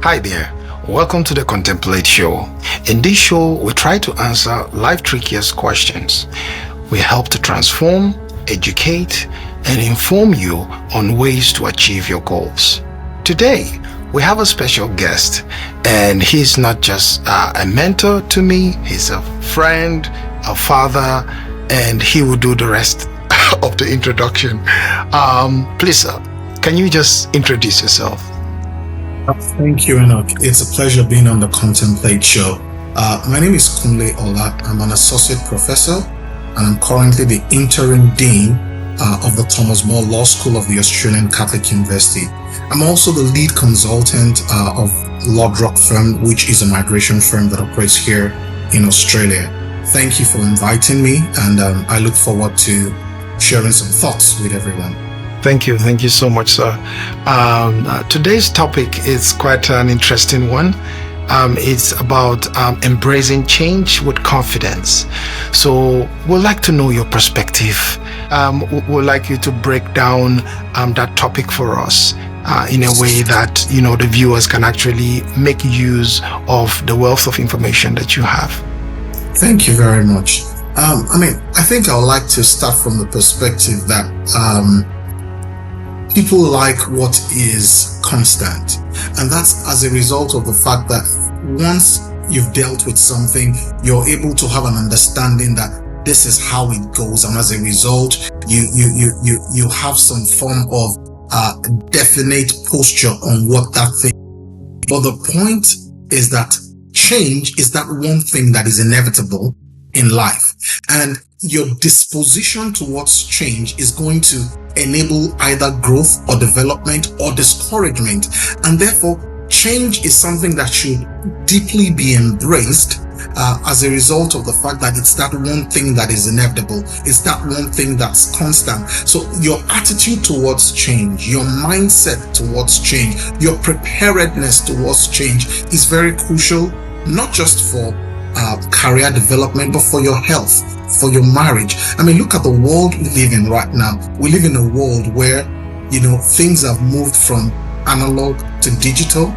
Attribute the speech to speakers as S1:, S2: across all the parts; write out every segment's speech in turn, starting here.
S1: Hi there. Welcome to the Contemplate Show. In this show, we try to answer life's trickiest questions. We help to transform, educate, and inform you on ways to achieve your goals. Today, we have a special guest, and he's not just a mentor to me, he's a friend, a father, and he will do the rest of the introduction. Please, sir, can you just introduce yourself?
S2: Thank you, Enoch. It's a pleasure being on the Contemplate Show. My name is Kunle Ola. I'm an associate professor, and I'm currently the interim dean of the Thomas More Law School of the Australian Catholic University. I'm also the lead consultant of Lodrock firm, which is a migration firm that operates here in Australia. Thank you for inviting me, and I look forward to sharing some thoughts with everyone.
S1: Thank you so much, sir. Today's topic is quite an interesting one. It's about embracing change with confidence. So we'd like to know your perspective. We'd like you to break down that topic for us in a way that the viewers can actually make use of the wealth of information that you have.
S2: Thank you very much. I think I would like to start from the perspective that people like what is constant, and that's as a result of the fact that once you've dealt with something, you're able to have an understanding that this is how it goes, and as a result, you have some form of definite posture on what that thing. But the point is that change is that one thing that is inevitable in life, and your disposition towards change is going to enable either growth or development or discouragement, and therefore change is something that should deeply be embraced as a result of the fact that it's that one thing that is inevitable, it's that one thing that's constant. So your attitude towards change, your mindset towards change, your preparedness towards change is very crucial, not just for career development, but for your health, for your marriage. Look at the world we live in right now. We live in a world where, things have moved from analog to digital.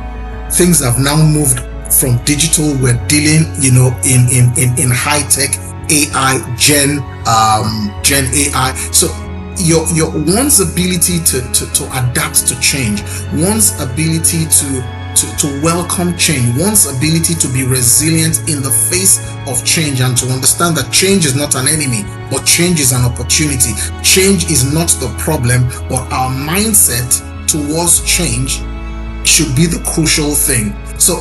S2: Things have now moved from digital. We're dealing, in high tech AI, Gen AI. So your one's ability to adapt to change, one's ability to welcome change, one's ability to be resilient in the face of change, and to understand that change is not an enemy, but change is an opportunity. Change is not the problem, but our mindset towards change should be the crucial thing. So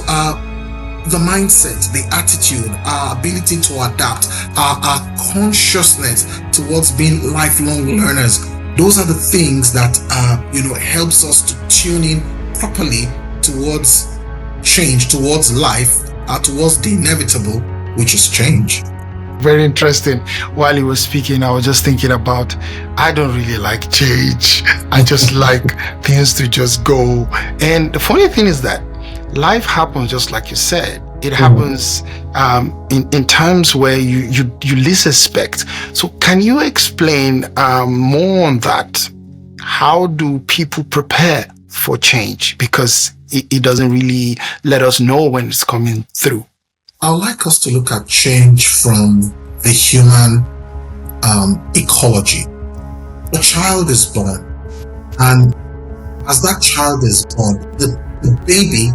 S2: the mindset, the attitude, our ability to adapt, our consciousness towards being lifelong learners, those are the things that helps us to tune in properly towards change, towards life, towards the inevitable, which is change.
S1: Very interesting. While you were speaking, I was just thinking about, I don't really like change. I just like things to just go. And the funny thing is that life happens just like you said. It happens in times where you least expect. So can you explain more on that? How do people prepare for change? Because it doesn't really let us know when it's coming through.
S2: I would like us to look at change from the human ecology. A child is born, and as that child is born, the baby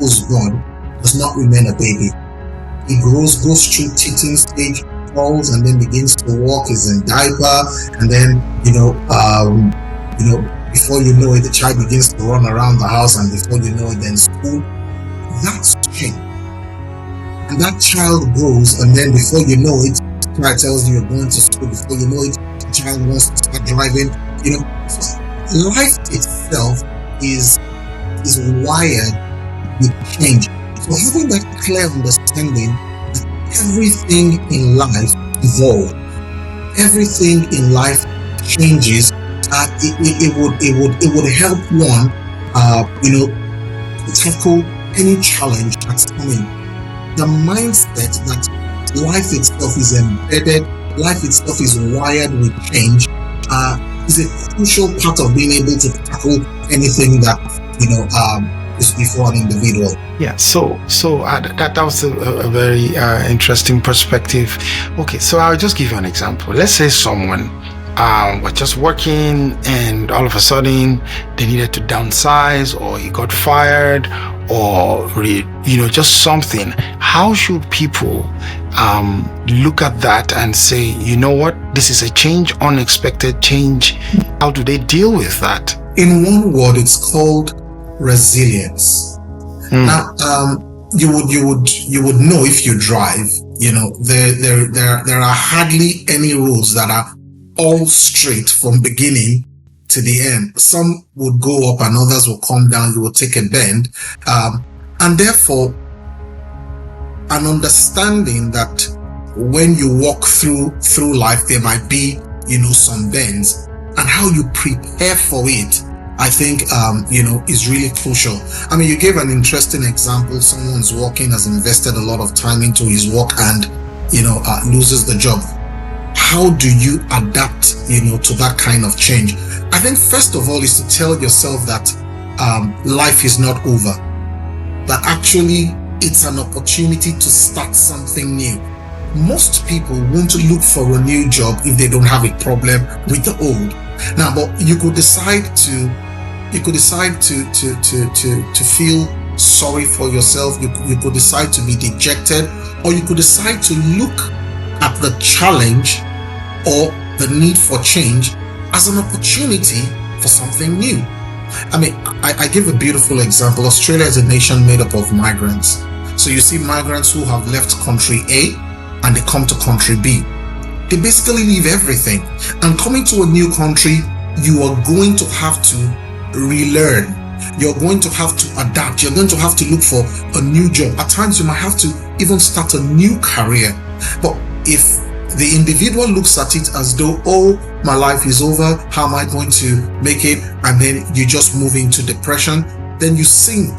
S2: who's born does not remain a baby. He goes through teething stage, crawls, and then begins to walk, is in diaper, and then before you know it, the child begins to run around the house, and before you know it, then school. That's change. And that child grows, and then before you know it, the child tells you you're going to school. Before you know it, the child wants to start driving. Life itself is wired with change. So having that clear understanding that everything in life evolves, everything in life changes. It would help one, to tackle any challenge that's coming. The mindset that life itself is embedded, life itself is wired with change, is a crucial part of being able to tackle anything that is for an individual.
S1: Yeah, so that was a very interesting perspective. Okay, so I'll just give you an example. Let's say someone was just working and all of a sudden they needed to downsize, or he got fired, or just something. How should people look at that and say, you know what, this is a change, unexpected change? How do they deal with that?
S2: In one word, it's called resilience. Now, you would know if you drive. There are hardly any roads that are all straight from beginning to the end. Some would go up and others will come down. You will take a bend, and therefore, an understanding that when you walk through life, there might be some bends, and how you prepare for it, I think, is really crucial. I mean, you gave an interesting example. Someone's working, has invested a lot of time into his work, and, loses the job. How do you adapt, to that kind of change? I think first of all is to tell yourself that life is not over. That actually it's an opportunity to start something new. Most people want to look for a new job if they don't have a problem with the old. Now, but you could decide to feel sorry for yourself. You could decide to be dejected, or you could decide to look at the challenge or the need for change as an opportunity for something new. I mean, I give a beautiful example. Australia is a nation made up of migrants. So you see migrants who have left country A and they come to country B. They basically leave everything. And coming to a new country, you are going to have to relearn. You're going to have to adapt. You're going to have to look for a new job. At times you might have to even start a new career. But if the individual looks at it as though, oh, my life is over, how am I going to make it? And then you just move into depression, then you sink.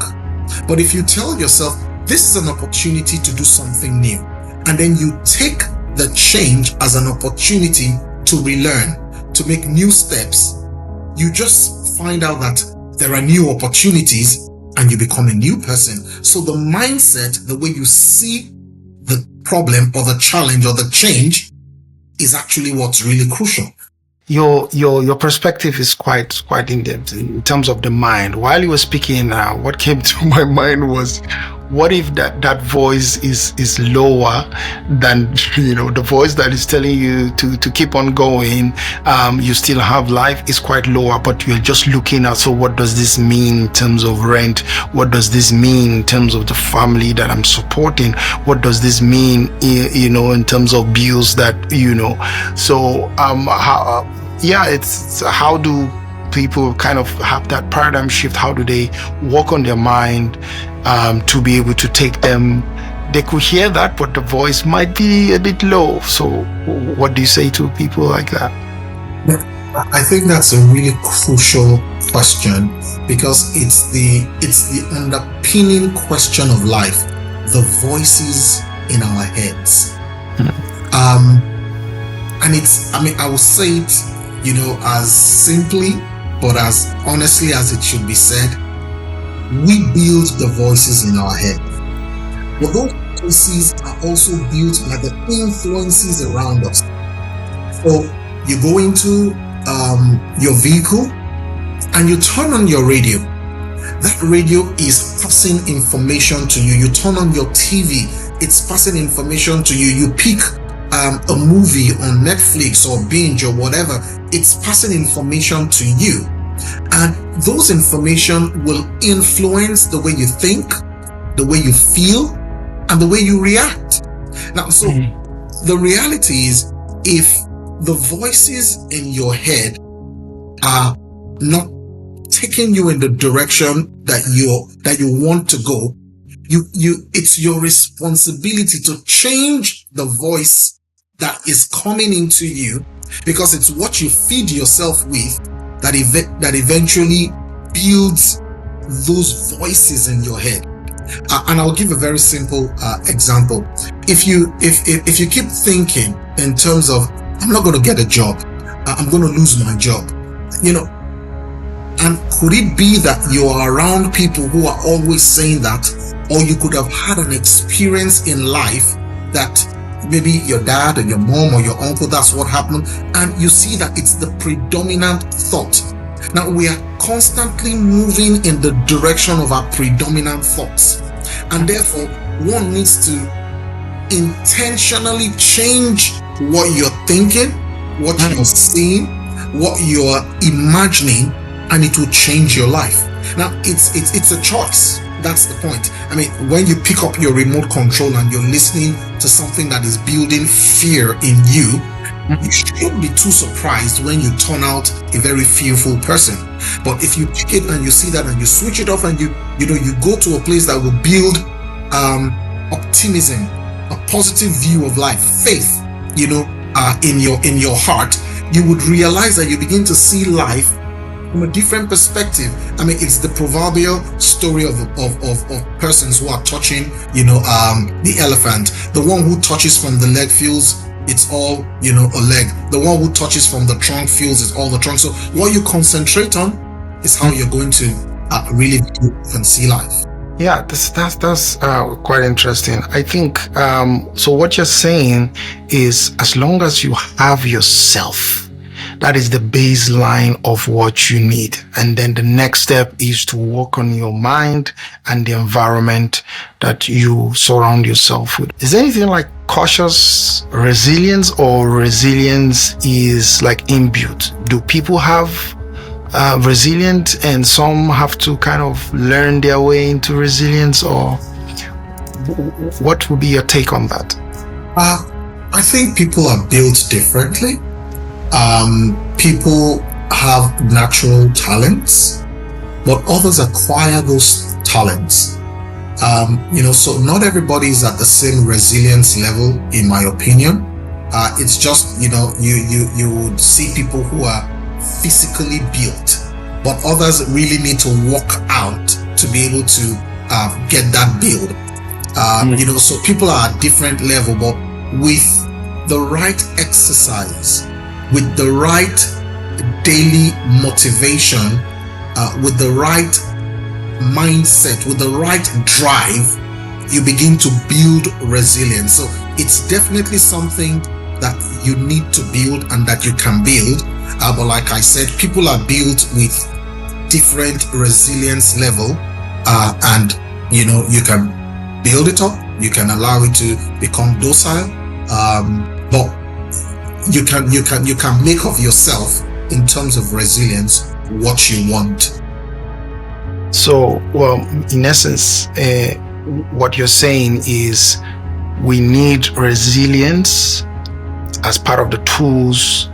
S2: But if you tell yourself, this is an opportunity to do something new, and then you take the change as an opportunity to relearn, to make new steps, you just find out that there are new opportunities and you become a new person. So the mindset, the way you see the problem or the challenge or the change, is actually what's really crucial.
S1: Your perspective is quite in depth in terms of the mind. While you were speaking, what came to my mind was, what if that voice is lower than the voice that is telling you to keep on going? You still have life is quite lower, but you're just looking at, so what does this mean in terms of rent? What does this mean in terms of the family that I'm supporting? What does this mean in terms of bills that so it's how do people kind of have that paradigm shift? How do they work on their mind to be able to take them? They could hear that, but the voice might be a bit low. So what do you say to people like that?
S2: I think that's a really crucial question, because it's the underpinning question of life, the voices in our heads. And I will say it as simply but as honestly as it should be said. We build the voices in our head, but those voices are also built by the influences around us. So you go into your vehicle and you turn on your radio. That radio is passing information to you. You turn on your TV, it's passing information to you. You pick a movie on Netflix or binge or whatever, it's passing information to you. And those information will influence the way you think, the way you feel, and the way you react. Now, so the reality is, if the voices in your head are not taking you in the direction that you want to go, it's your responsibility to change the voice that is coming into you, because it's what you feed yourself with that eventually builds those voices in your head. And I'll give a very simple example. If you keep thinking in terms of, I'm not going to get a job, I'm going to lose my job, And could it be that you are around people who are always saying that, or you could have had an experience in life that maybe your dad or your mom or your uncle, that's what happened, and you see that it's the predominant thought. Now we are constantly moving in the direction of our predominant thoughts, and therefore one needs to intentionally change what you're thinking, what you're seeing, what you're imagining, and it will change your life. Now it's a choice. That's the point. I mean, when you pick up your remote control and you're listening to something that is building fear in you, you shouldn't be too surprised when you turn out a very fearful person. But if you pick it and you see that and you switch it off and you go to a place that will build optimism, a positive view of life, faith, in your heart, you would realize that you begin to see life from a different perspective. I mean, it's the proverbial story of persons who are touching, the elephant. The one who touches from the leg feels it's all, a leg. The one who touches from the trunk feels it's all the trunk. So what you concentrate on is how you're going to really view and see life.
S1: Yeah, that's quite interesting. I think, so what you're saying is, as long as you have yourself, that is the baseline of what you need. And then the next step is to work on your mind and the environment that you surround yourself with. Is there anything like cautious resilience, or resilience is like inbuilt? Do people have resilient and some have to kind of learn their way into resilience, or what would be your take on that?
S2: I think people are built differently. People have natural talents, but others acquire those talents. So not everybody is at the same resilience level, in my opinion. It's just, you would see people who are physically built, but others really need to work out to be able to get that build. So people are at different level, but with the right exercise, with the right daily motivation, with the right mindset, with the right drive, you begin to build resilience. So it's definitely something that you need to build and that you can build. But like I said, people are built with different resilience level, and you can build it up, you can allow it to become docile, but you can make of yourself, in terms of resilience, what you want.
S1: So, well, in essence, what you're saying is we need resilience as part of the tools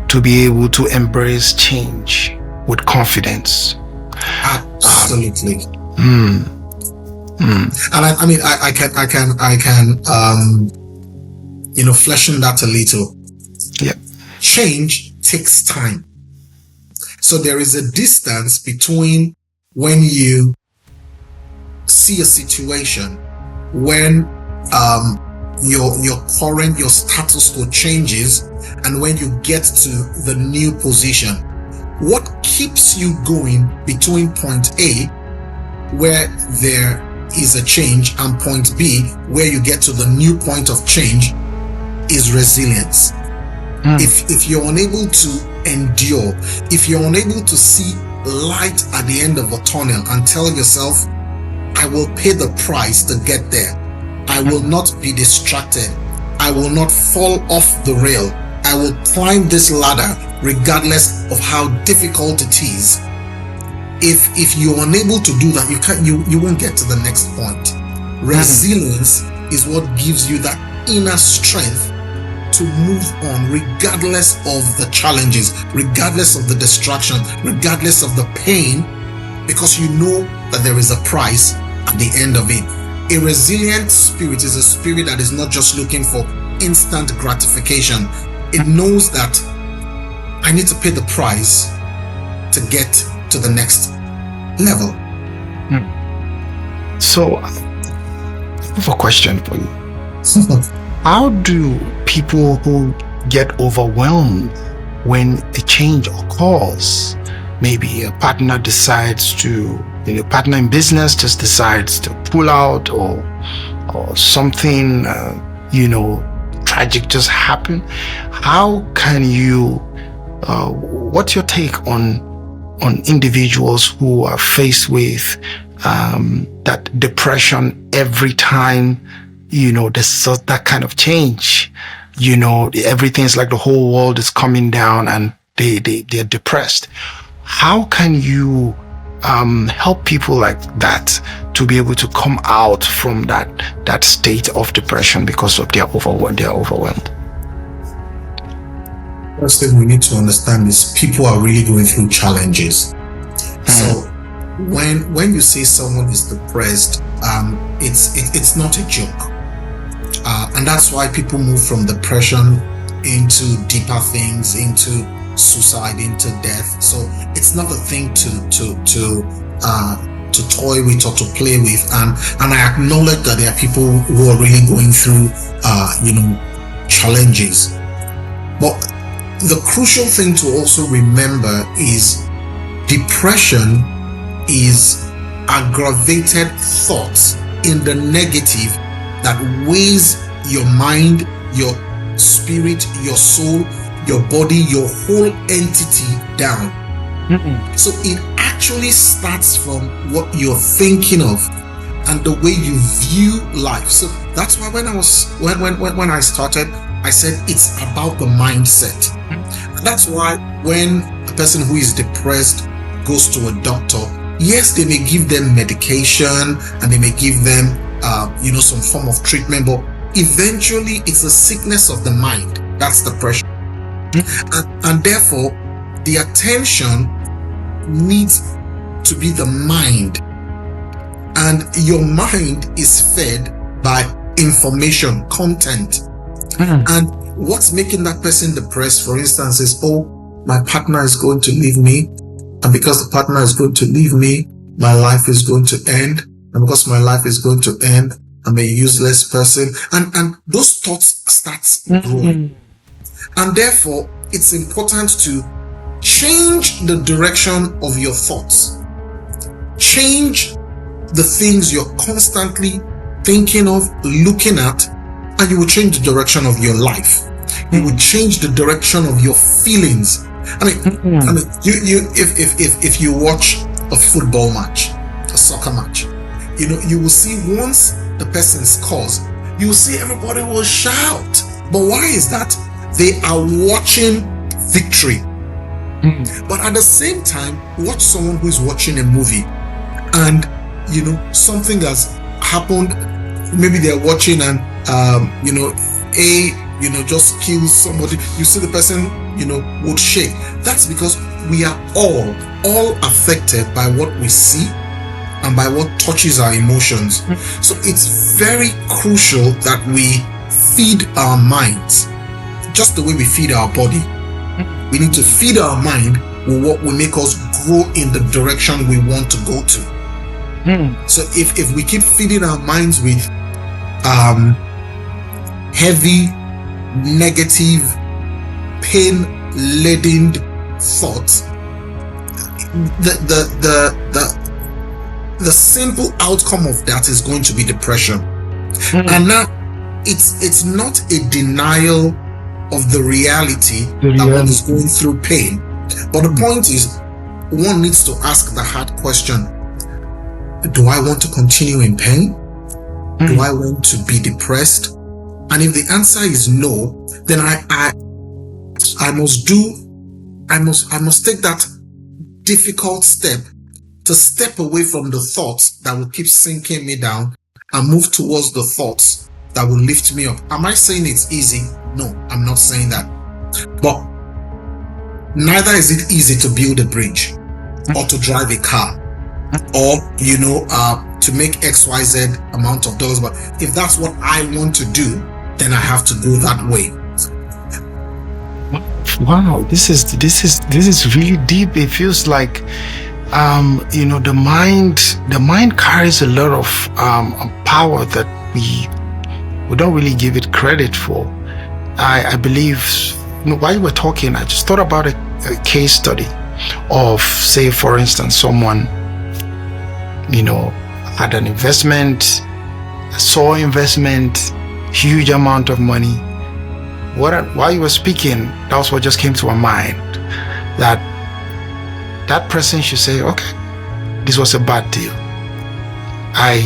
S1: to be able to embrace change with confidence.
S2: Absolutely. And I can flesh on that a little.
S1: Yeah.
S2: Change takes time. So there is a distance between when you see a situation, when your status quo changes, and when you get to the new position. What keeps you going between point A, where there is a change, and point B, where you get to the new point of change, is resilience. If you're unable to endure, if you're unable to see light at the end of a tunnel and tell yourself, I will pay the price to get there, I will not be distracted, I will not fall off the rail, I will climb this ladder regardless of how difficult it is. If you're unable to do that, you won't get to the next point. Resilience is what gives you that inner strength to move on regardless of the challenges, regardless of the distraction, regardless of the pain, because you know that there is a price at the end of it. A resilient spirit is a spirit that is not just looking for instant gratification. It knows that I need to pay the price to get to the next level.
S1: So, I have a question for you. How do people who get overwhelmed when a change occurs maybe a partner decides to, partner in business just decides to pull out, or something, tragic just happened. How can you, what's your take on individuals who are faced with that depression every time, there's that kind of change, everything's like the whole world is coming down and they're depressed? How can you help people like that to be able to come out from that state of depression because of they're overwhelmed?
S2: First thing we need to understand is people are really going through challenges. So when you say someone is depressed, it's not a joke, and that's why people move from depression into deeper things, into suicide, into death. So it's not a thing to toy with or to play with, and I acknowledge that there are people who are really going through challenges. But the crucial thing to also remember is depression is aggravated thoughts in the negative that weighs your mind, your spirit, your soul, your body, your whole entity down. So it actually starts from what you're thinking of and the way you view life. So that's why when I started, I said it's about the mindset. That's why when a person who is depressed goes to a doctor, yes, they may give them medication and they may give them some form of treatment, but eventually it's a sickness of the mind. That's depression. And therefore the attention needs to be the mind, and your mind is fed by information, content. And what's making that person depressed, for instance, is, my partner is going to leave me, and because the partner is going to leave me, my life is going to end, and because my life is going to end, I'm a useless person, and those thoughts start growing. And therefore it's important to change the direction of your thoughts, change the things you're constantly thinking of, looking at, and you will change the direction of your life. You will change the direction of your feelings. If you watch a football match, a soccer match, you will see once the person scores, you will see everybody will shout. But why is that? They are watching victory. But at the same time, watch someone who is watching a movie and something has happened. Maybe they're watching and just kills somebody. You see the person would shake. That's because we are all affected by what we see and by what touches our emotions. So it's very crucial that we feed our minds just the way we feed our body. We need to feed our mind with what will make us grow in the direction we want to go to. So if we keep feeding our minds with heavy, negative, pain-laden thoughts, the simple outcome of that is going to be depression. And now it's not a denial of the reality that one is going through pain, but the point is, one needs to ask the hard question: do I want to continue in pain? Do I want to be depressed? And if the answer is no, then I must take that difficult step to step away from the thoughts that will keep sinking me down and move towards the thoughts that will lift me up. Am I saying it's easy? No, I'm not saying that. But neither is it easy to build a bridge or to drive a car or to make XYZ amount of dollars. But if that's what I want to do, then I have to go that way.
S1: Wow, this is really deep. It feels like the mind carries a lot of power that we don't really give it credit for. I believe while you were talking, I just thought about a case study. of, say, for instance, someone, had an investment, saw investment, huge amount of money. While you were speaking, that was what just came to my mind, that person should say, okay, this was a bad deal. I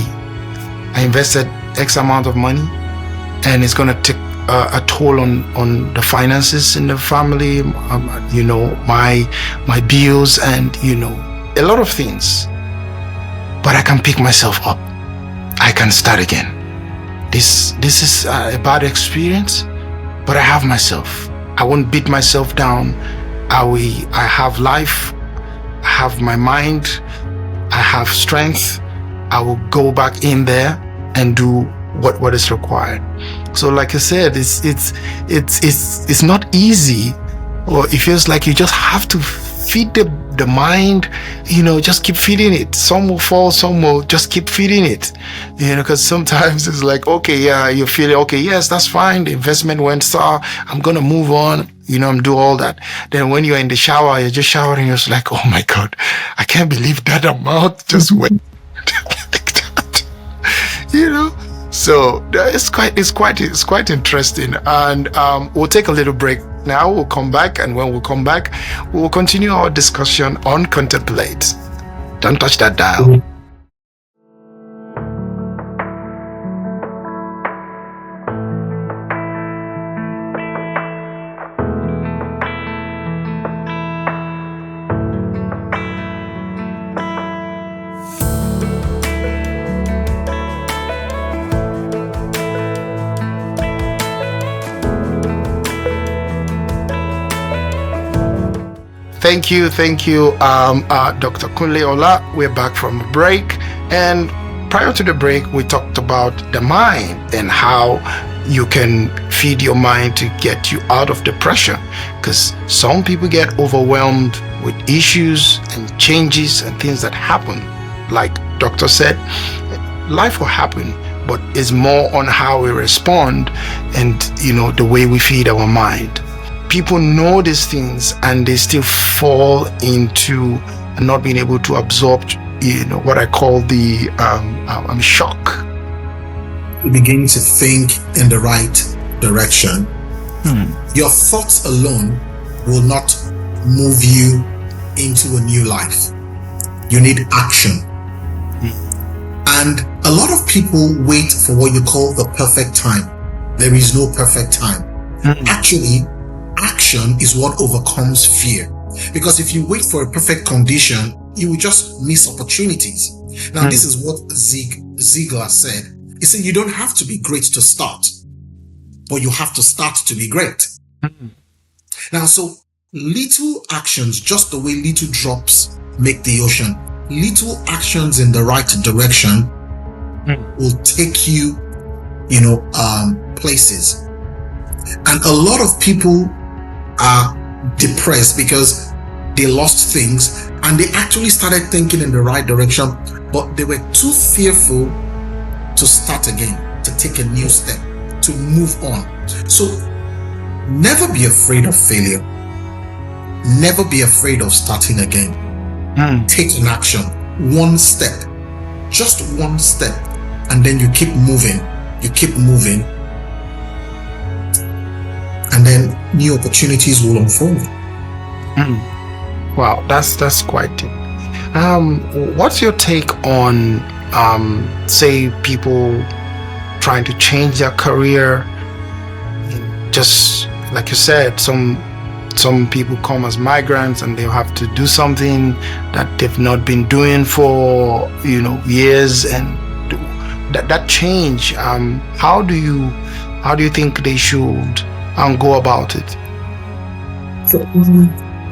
S1: invested X amount of money, and it's going to take a toll on the finances in the family, my bills, and a lot of things. But I can pick myself up. I can start again. This is a bad experience, but I have myself. I won't beat myself down. I have life. I have my mind. I have strength. I will go back in there and do what is required. So, like I said, it's not easy, or it feels like you just have to feed the mind, just keep feeding it. Some will fall, some will just keep feeding it, because sometimes it's like, okay, yeah, you feel it, okay, yes, that's fine, the investment went sour, I'm gonna move on, I'm do all that. Then when you're in the shower, you're just showering, you're just like, oh my God, I can't believe that amount just went like that, So it's quite interesting, and we'll take a little break now. We'll come back, and when we come back, we'll continue our discussion on Contemplate. Don't touch that dial. Thank you, Dr. Kunle Ola. We're back from the break, and prior to the break, we talked about the mind and how you can feed your mind to get you out of depression, because some people get overwhelmed with issues and changes and things that happen. Like Doctor said, life will happen, but it's more on how we respond and the way we feed our mind. People know these things and they still fall into not being able to absorb, what I call the shock.
S2: You begin to think in the right direction. Your thoughts alone will not move you into a new life. You need action. And a lot of people wait for what you call the perfect time. There is no perfect time. Actually, action is what overcomes fear. Because if you wait for a perfect condition, you will just miss opportunities. Now, this is what Ziegler said. He said, you don't have to be great to start, but you have to start to be great. Now, so little actions, just the way little drops make the ocean, little actions in the right direction will take you, places. And a lot of people are depressed because they lost things and they actually started thinking in the right direction, but they were too fearful to start again, to take a new step, to move on. So never be afraid of failure. Never be afraid of starting again. Take an action, one step, just one step, and then you keep moving, and then new opportunities will unfold.
S1: Wow, that's quite deep. What's your take on say people trying to change their career? Just like you said, some people come as migrants and they'll have to do something that they've not been doing for years, and that change. How do you think they should go about it?
S2: So,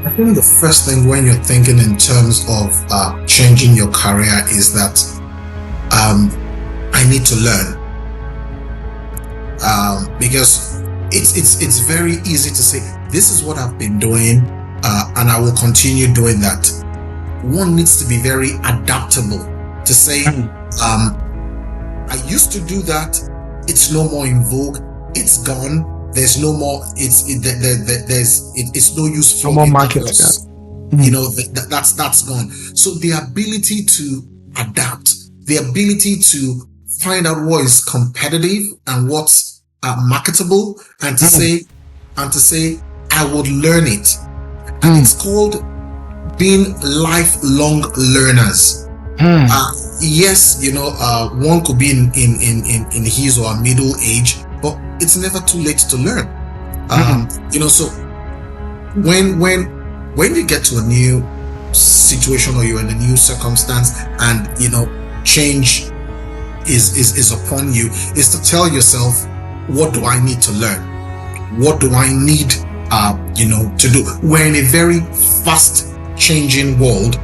S2: I think the first thing when you're thinking in terms of changing your career is that I need to learn, because it's very easy to say this is what I've been doing and I will continue doing that. One needs to be very adaptable to say I used to do that, it's no more in vogue, it's gone. There's no more. It's no use for
S1: no more market.
S2: that's gone. So the ability to adapt, the ability to find out what is competitive and what's marketable, and to say, I would learn it. And it's called being lifelong learners. Yes, one could be in his or her middle age, but it's never too late to learn. So when you get to a new situation or you're in a new circumstance and change is upon you, is to tell yourself, what do I need to learn? What do I need to do? We're in a very fast changing world.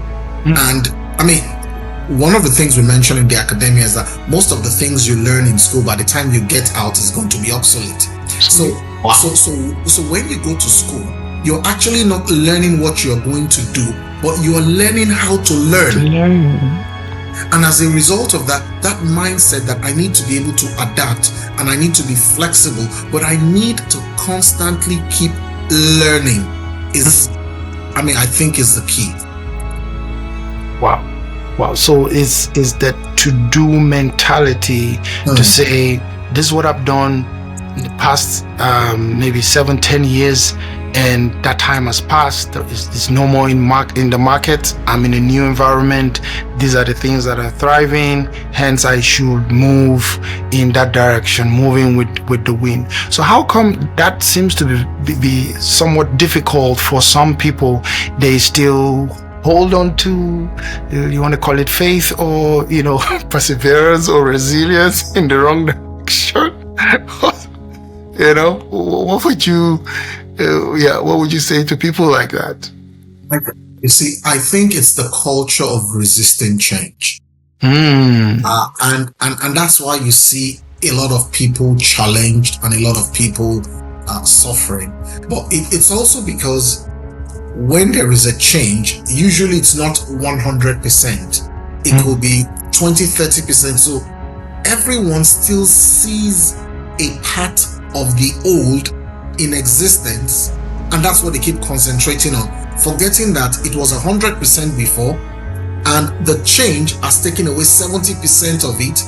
S2: And I mean, one of the things we mentioned in the academia is that most of the things you learn in school, by the time you get out, is going to be obsolete. So when you go to school, you're actually not learning what you're going to do, but you are learning how to learn. And as a result of that mindset that I need to be able to adapt and I need to be flexible, but I need to constantly keep learning I think is the key.
S1: Wow. So it's that to-do mentality to say, this is what I've done in the past maybe 7-10 years, and that time has passed. It's no more in the market. I'm in a new environment. These are the things that are thriving. Hence, I should move in that direction, moving with the wind. So how come that seems to be somewhat difficult for some people? They still hold on to, you want to call it faith or, perseverance or resilience in the wrong direction? What would you say to people like that?
S2: You see, I think it's the culture of resisting change. And that's why you see a lot of people challenged and a lot of people suffering. But it's also because when there is a change, usually it's not 100%. It could be 20-30%. So everyone still sees a part of the old in existence, and that's what they keep concentrating on, forgetting that it was 100% before, and the change has taken away 70% of it.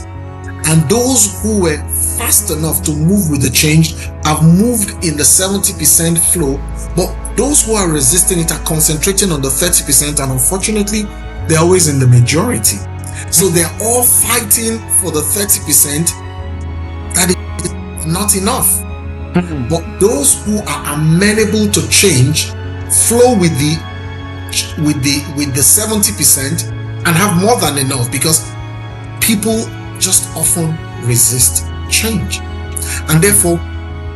S2: And those who were fast enough to move with the change have moved in the 70% flow, but those who are resisting it are concentrating on the 30%, and unfortunately, they're always in the majority. So they're all fighting for the 30% that is not enough. But those who are amenable to change flow with the 70% and have more than enough, because people just often resist change. And therefore,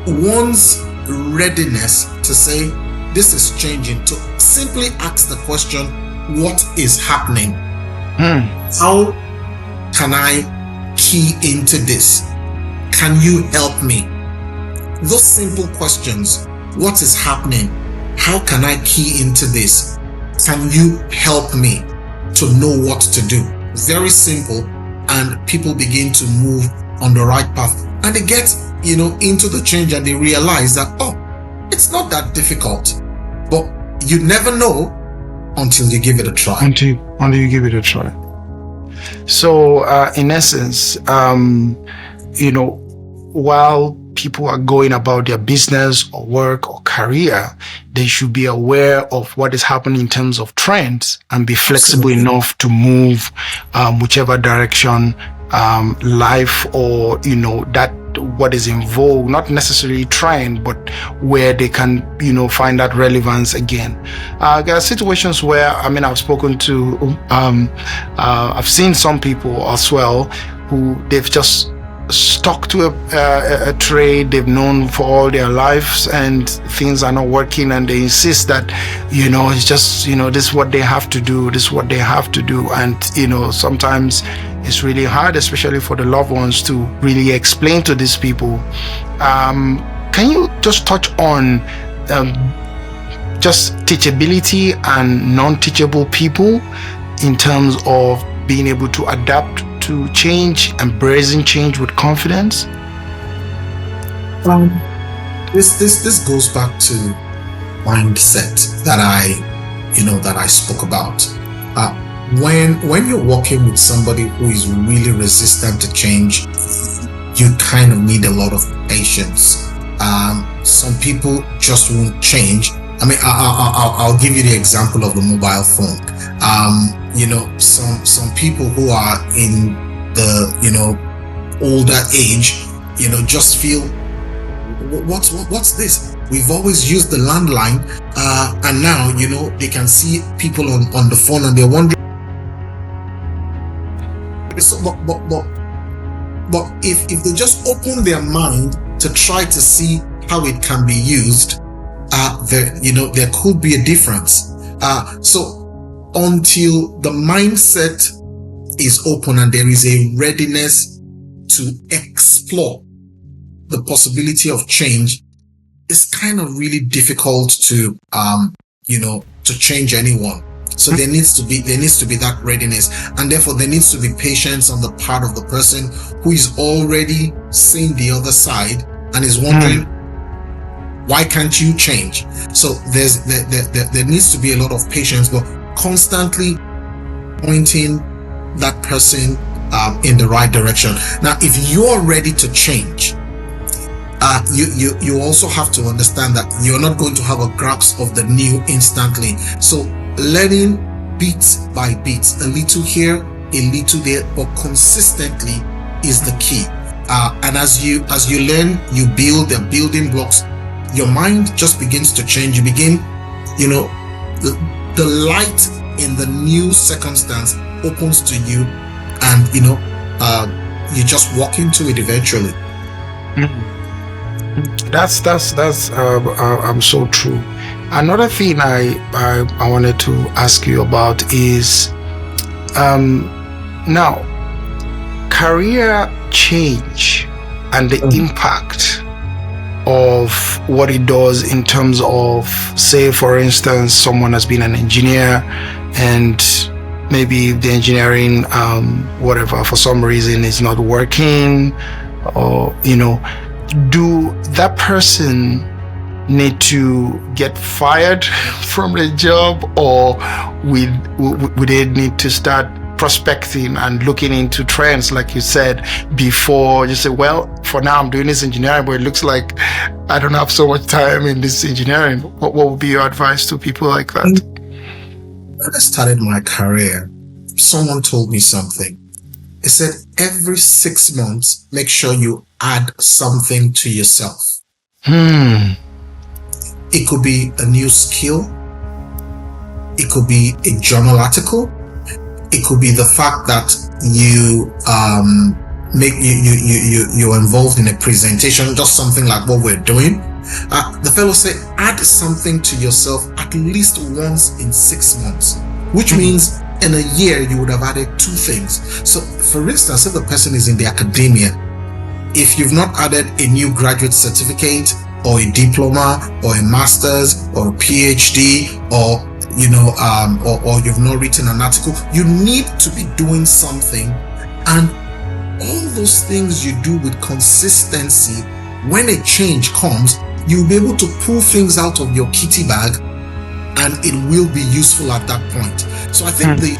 S2: one's readiness to say this is changing, to simply ask the question, what is happening? How can I key into this? Can you help me? Those simple questions, what is happening? How can I key into this? Can you help me to know what to do? Very simple, and people begin to move on the right path. And they get, into the change, and they realize that, it's not that difficult. But you never know until you give it a try.
S1: Until you give it a try. So, in essence, while people are going about their business or work or career, they should be aware of what is happening in terms of trends and be flexible enough to move whichever direction life or that what is in vogue, not necessarily trend, but where they can find that relevance again. There are situations where I've spoken to I've seen some people as well who they've just stuck to a trade they've known for all their lives, and things are not working, and they insist that it's just this is what they have to do, and sometimes it's really hard, especially for the loved ones, to really explain to these people. Can you just touch on just teachability and non-teachable people in terms of being able to adapt to change, embracing change with confidence?
S2: This goes back to mindset that I that I spoke about. When you're working with somebody who is really resistant to change, you kind of need a lot of patience. Some people just won't change. I mean, I'll give you the example of the mobile phone. Some people who are in the older age, just feel, what's this? We've always used the landline, and now they can see people on the phone, and they're wondering. So, but if they just open their mind to try to see how it can be used, there could be a difference. So until the mindset is open and there is a readiness to explore the possibility of change, it's kind of really difficult to change anyone. So there needs to be that readiness, and therefore there needs to be patience on the part of the person who is already seeing the other side and is wondering, why can't you change? So there needs to be a lot of patience, but constantly pointing that person in the right direction. Now, if you're ready to change, you also have to understand that you're not going to have a grasp of the new instantly. So learning bit by bit, a little here, a little there, but consistently is the key. And as you learn, you build the building blocks. Your mind just begins to change. You begin, the light in the new circumstance opens to you, and you just walk into it eventually.
S1: That's so true. Another thing I wanted to ask you about is now career change and the impact of what it does in terms of, say, for instance, someone has been an engineer and maybe the engineering whatever for some reason is not working, or do that person need to get fired from the job, or would they need to start prospecting and looking into trends, like you said before? You say, well, for now I'm doing this engineering, but it looks like I don't have so much time in this engineering. What would be your advice to people like that?
S2: When I started my career, someone told me something. It said, every 6 months, make sure you add something to yourself. It could be a new skill. It could be a journal article. It could be the fact that you're involved in a presentation, just something like what we're doing. The fellow said, add something to yourself at least once in 6 months, which means in a year you would have added 2 things. So, for instance, if the person is in the academia, if you've not added a new graduate certificate or a diploma or a master's or a PhD, or you've not written an article, you need to be doing something. And all those things you do with consistency, when a change comes, you'll be able to pull things out of your kitty bag and it will be useful at that point. So I think the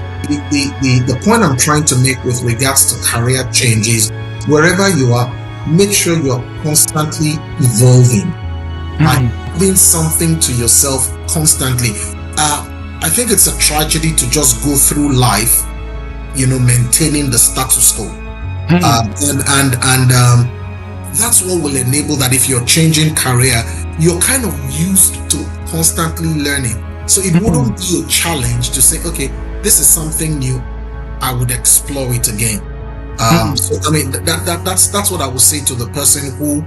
S2: point I'm trying to make with regards to career change is, wherever you are, make sure you're constantly evolving, right? Doing something to yourself constantly. I think it's a tragedy to just go through life, maintaining the status quo. And that's what will enable that. If you're changing career, you're kind of used to constantly learning. So it wouldn't be a challenge to say, okay, this is something new, I would explore it again. So I mean, that's what I would say to the person who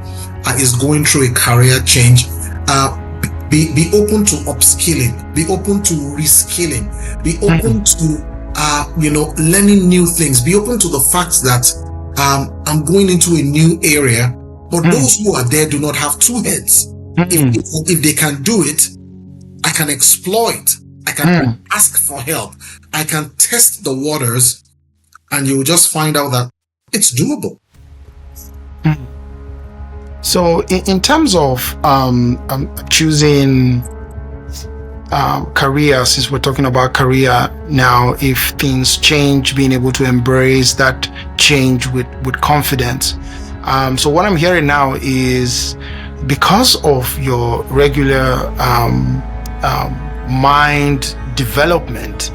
S2: is going through a career change. Be open to upskilling, be open to reskilling, be open to learning new things, be open to the fact that I'm going into a new area, but those who are there do not have 2 heads. If they can do it, I can exploit, I can ask for help, I can test the waters, and you will just find out that it's doable.
S1: So in terms of choosing career, since we're talking about career now, if things change, being able to embrace that change with confidence. So what I'm hearing now is, because of your regular mind development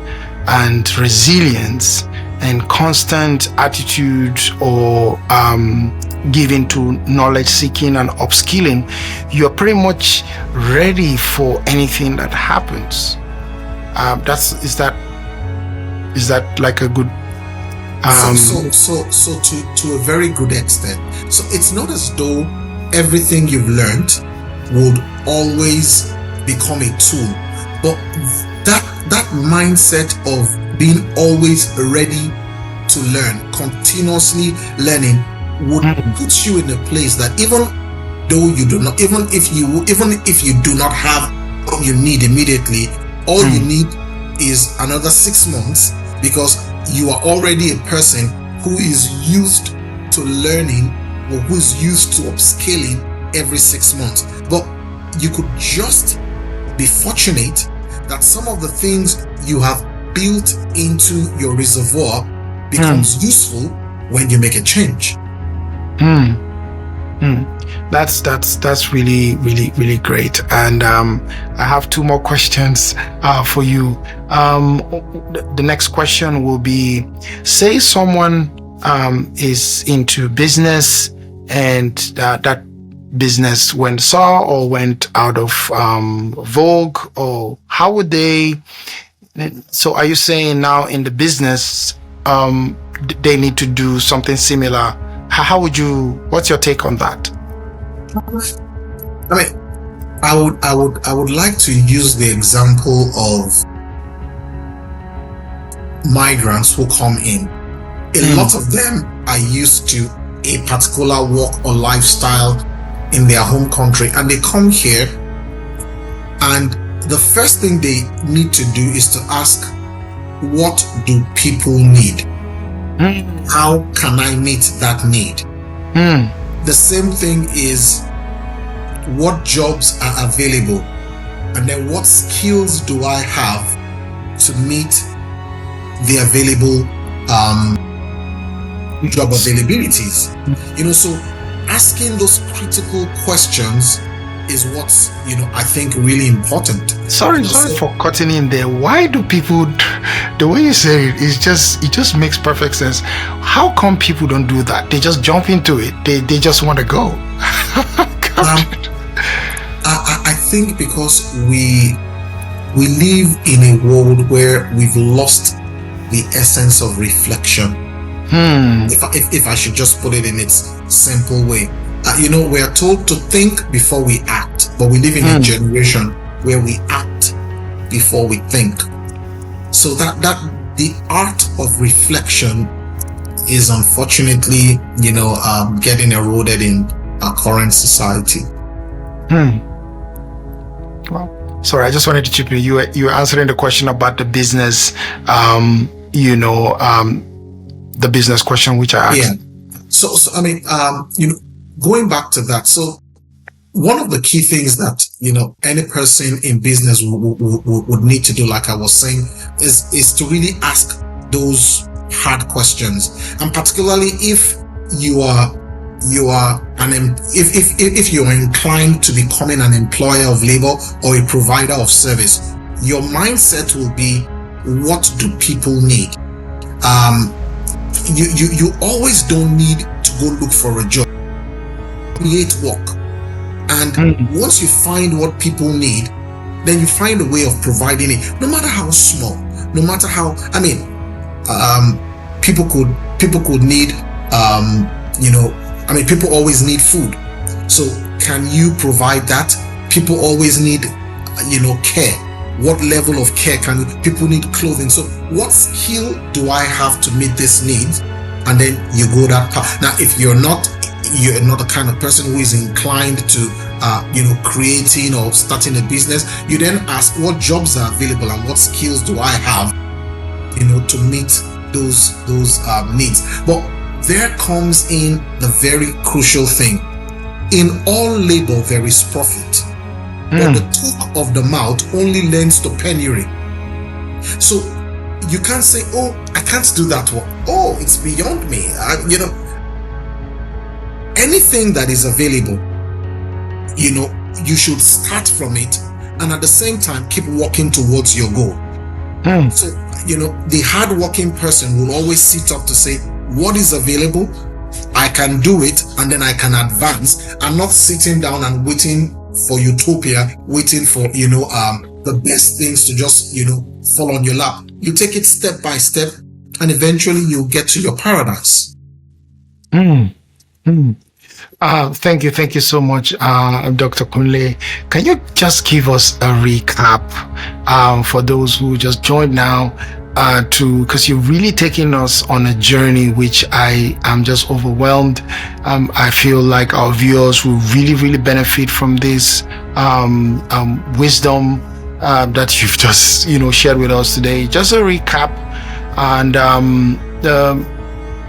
S1: and resilience and constant attitude or giving to knowledge seeking and upskilling, you're pretty much ready for anything that happens. Is that like a good
S2: so to a very good extent. So it's not as though everything you've learned would always become a tool, but that mindset of being always ready to learn, continuously learning, would put you in a place that even if you do not have what you need immediately, all you need is another 6 months, because you are already a person who is used to learning, or who's used to upscaling every 6 months. But you could just be fortunate that some of the things you have built into your reservoir becomes useful when you make a change.
S1: That's really, really, really great. And I have 2 more questions for you. The next question will be, say someone is into business and that business went sour or went out of vogue, or how would they? So are you saying now in the business they need to do something similar? How would you? What's your take on that?
S2: I mean, I would like to use the example of migrants who come in. A lot of them are used to a particular work or lifestyle in their home country, and they come here, and the first thing they need to do is to ask, what do people need? How can I meet that need? The same thing is, what jobs are available, and then what skills do I have to meet the available job availabilities? So asking those critical questions is what's I think really important.
S1: Sorry for cutting in there. Why do people, the way you say it just makes perfect sense. How come people don't do that? They just jump into it. They just want to go.
S2: I think because we live in a world where we've lost the essence of reflection. If I should just put it in its simple way, we are told to think before we act, but we live in a generation where we act before we think. So that the art of reflection is unfortunately, getting eroded in our current society.
S1: Well, sorry, I just wanted to chip in. You were answering the question about the business, the business question which I asked.
S2: Yeah. So I mean, going back to that, so one of the key things that any person in business would need to do, like I was saying, is to really ask those hard questions, and particularly if you are if you are inclined to becoming an employer of labor or a provider of service, your mindset will be, what do people need? You always don't need to go look for a job. Create work, and once you find what people need, then you find a way of providing it, no matter how small, no matter how. I mean, people could need, people always need food. So can you provide that? People always need, care. What level of care can people need? Clothing. So what skill do I have to meet this need? And then you go that path. Now, if you're not the kind of person who is inclined to creating or starting a business, you then ask, what jobs are available and what skills do I have to meet those needs. But there comes in the very crucial thing. In all labor there is profit. but the talk of the mouth only lends to penury. So you can't say, oh, I can't do that work. Oh, it's beyond me. Anything that is available, you should start from it, and at the same time keep working towards your goal. So, the hardworking person will always sit up to say, what is available? I can do it, and then I can advance. I'm not sitting down and waiting for utopia, waiting for, the best things to just, fall on your lap. You take it step by step, and eventually you'll get to your paradise.
S1: Thank you so much, Dr. Kunle. Can you just give us a recap for those who just joined now, because you've really taken us on a journey which I am just overwhelmed. I feel like our viewers will really benefit from this wisdom that you've just shared with us today. Just a recap, and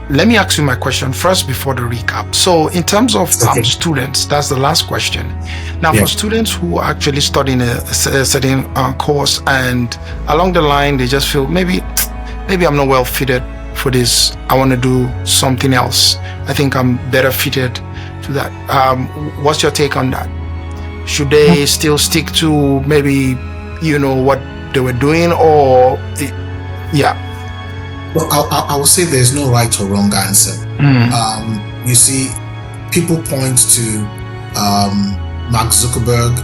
S1: let me ask you my question first before the recap. So in terms of students, that's the last question. Now, for students who are actually studying a certain course, and along the line, they just feel maybe I'm not well fitted for this. I want to do something else. I think I'm better fitted to that. What's your take on that? Should they still stick to maybe, what they were doing, or
S2: Well, I will say there's no right or wrong answer. You see, people point to Mark Zuckerberg,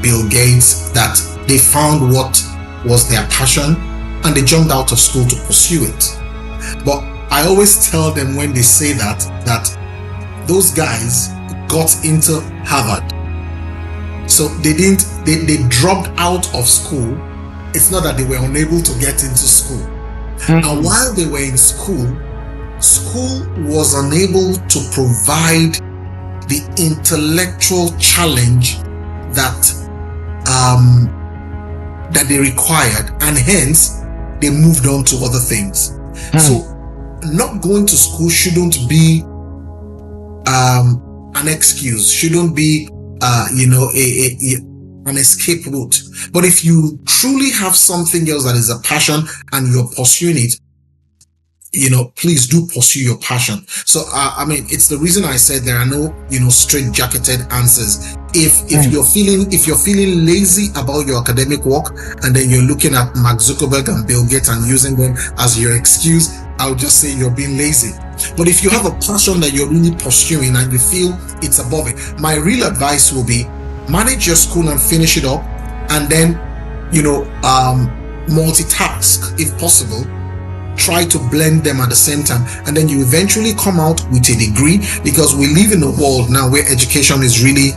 S2: Bill Gates, that they found what was their passion and they jumped out of school to pursue it. But I always tell them when they say that those guys got into Harvard. So they dropped out of school. It's not that they were unable to get into school. And while they were in school was unable to provide the intellectual challenge that they required, and hence they moved on to other things. So not going to school shouldn't be an excuse, shouldn't be an escape route. But if you truly have something else that is a passion and you're pursuing it, please do pursue your passion. So it's the reason I said there are no straight jacketed answers. If you're feeling lazy about your academic work, and then you're looking at Mark Zuckerberg and Bill Gates and using them as your excuse, I'll just say you're being lazy. But if you have a passion that you're really pursuing and you feel it's above it, my real advice will be manage your school and finish it up, and then multitask if possible. Try to blend them at the same time, and then you eventually come out with a degree, because we live in a world now where education is really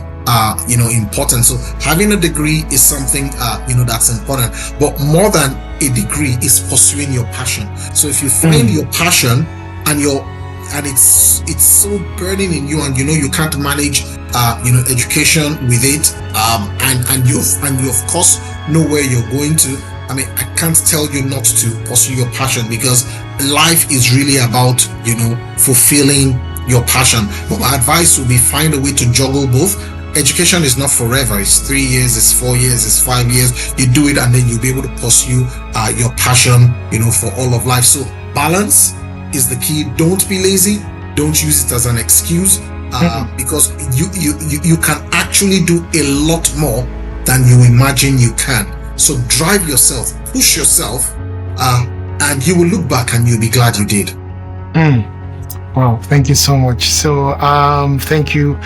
S2: important. So having a degree is something that's important, but more than a degree is pursuing your passion. So if you find your passion and it's so burning in you, and you can't manage education with it, and you of course know where you're going to. I can't tell you not to pursue your passion, because life is really about fulfilling your passion. But my advice would be, find a way to juggle both. Education is not forever. It's 3 years, it's 4 years, it's 5 years. You do it, and then you'll be able to pursue your passion for all of life. So balance is the key. Don't be lazy. Don't use it as an excuse, because you can actually do a lot more than you imagine you can. So drive yourself, push yourself, and you will look back and you'll be glad you did.
S1: Wow, thank you so much. So thank you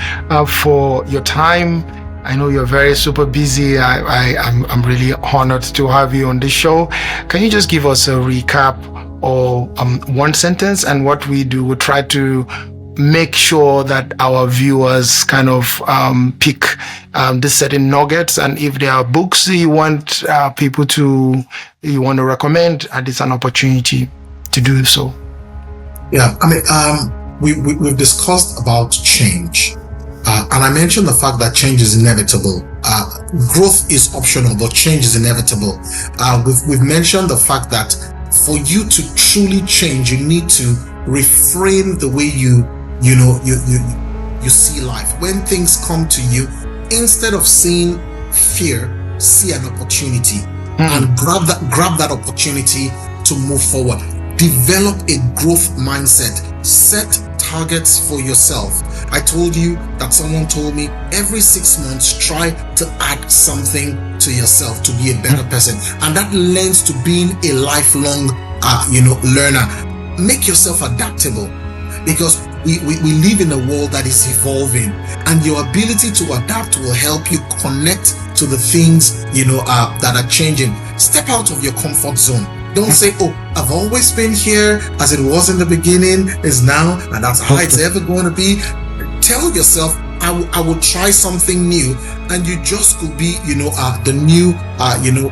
S1: for your time. I know you're very super busy. I'm really honored to have you on this show. Can you just give us a recap or one sentence? And what we do, we try to make sure that our viewers kind of pick the certain nuggets. And if there are books you want people to recommend, it's an opportunity to do so.
S2: Yeah, we've discussed about change, and I mentioned the fact that change is inevitable. Growth is optional, but change is inevitable. We've mentioned the fact that for you to truly change, you need to reframe the way you see life. When things come to you, instead of seeing fear, see an opportunity and grab that opportunity to move forward. Develop a growth mindset. Set targets for yourself. I told you that someone told me every 6 months, try to add something to yourself to be a better person. And that lends to being a lifelong, learner. Make yourself adaptable, because we live in a world that is evolving, and your ability to adapt will help you connect to the things, that are changing. Step out of your comfort zone. Don't say, oh, I've always been here, as it was in the beginning, is now, and that's how it's ever going to be. Tell yourself, I will try something new, and you just could be, the new,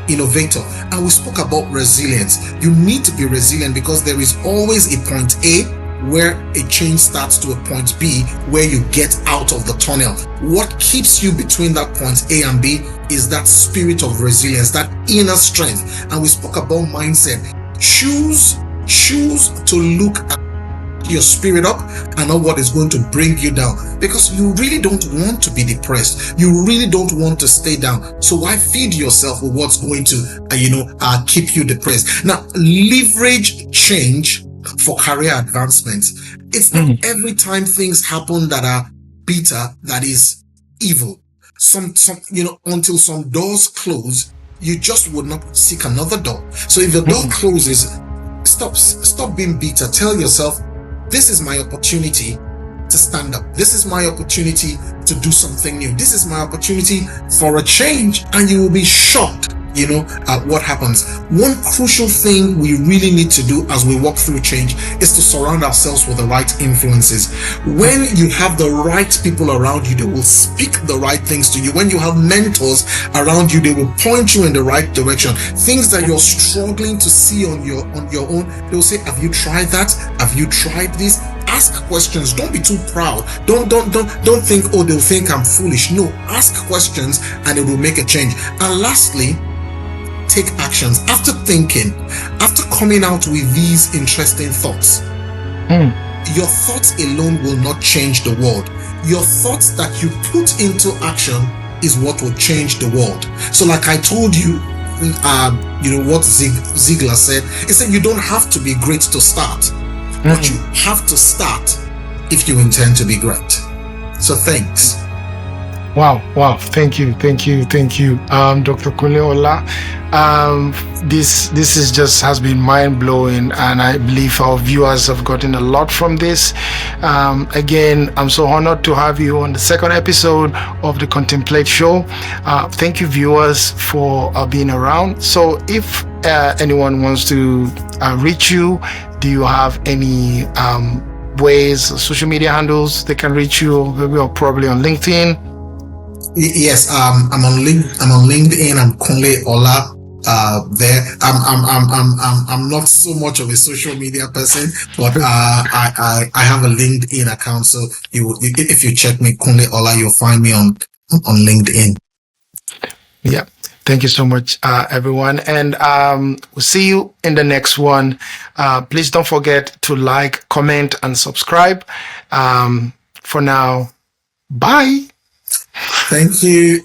S2: innovator. And we spoke about resilience. You need to be resilient, because there is always a point A where a change starts to a point B where you get out of the tunnel. What keeps you between that point A and B is that spirit of resilience, that inner strength. And we spoke about mindset. Choose to look at your spirit up and not what is going to bring you down, because you really don't want to be depressed. You really don't want to stay down. So why feed yourself with what's going to keep you depressed? Now, leverage change for career advancement. It's not every time things happen that are bitter that is evil. Some until some doors close, you just would not seek another door. So if the door closes, stop being bitter. Tell yourself, this is my opportunity to stand up. This is my opportunity to do something new. This is my opportunity for a change. And you will be shocked, at what happens. One crucial thing we really need to do as we walk through change is to surround ourselves with the right influences. When you have the right people around you, they will speak the right things to you. When you have mentors around you, they will point you in the right direction. Things that you're struggling to see on your own, they'll say, have you tried that? Have you tried this? Ask questions. Don't be too proud. Don't think, oh, they'll think I'm foolish. No, ask questions and it will make a change. And lastly, take actions. After thinking, after coming out with these interesting thoughts, your thoughts alone will not change the world. Your thoughts that you put into action is what will change the world. So like I told you, what Ziegler said, he said you don't have to be great to start, but you have to start if you intend to be great. So thanks.
S1: Wow. Thank you, Dr. Kunle Ola. This has been mind-blowing, and I believe our viewers have gotten a lot from this. Again, I'm so honored to have you on the second episode of the Contemplate Show. Thank you, viewers, for being around. So if anyone wants to reach you, do you have any ways, social media handles they can reach you? Or probably on LinkedIn?
S2: Yes, I'm on LinkedIn. I'm Kunle Ola. There, I'm not so much of a social media person, but I have a LinkedIn account. So if you check me, Kunle Ola, you'll find me on LinkedIn.
S1: Yeah. Thank you so much, everyone. And we'll see you in the next one. Please don't forget to like, comment, and subscribe. For now, bye.
S2: Thank you.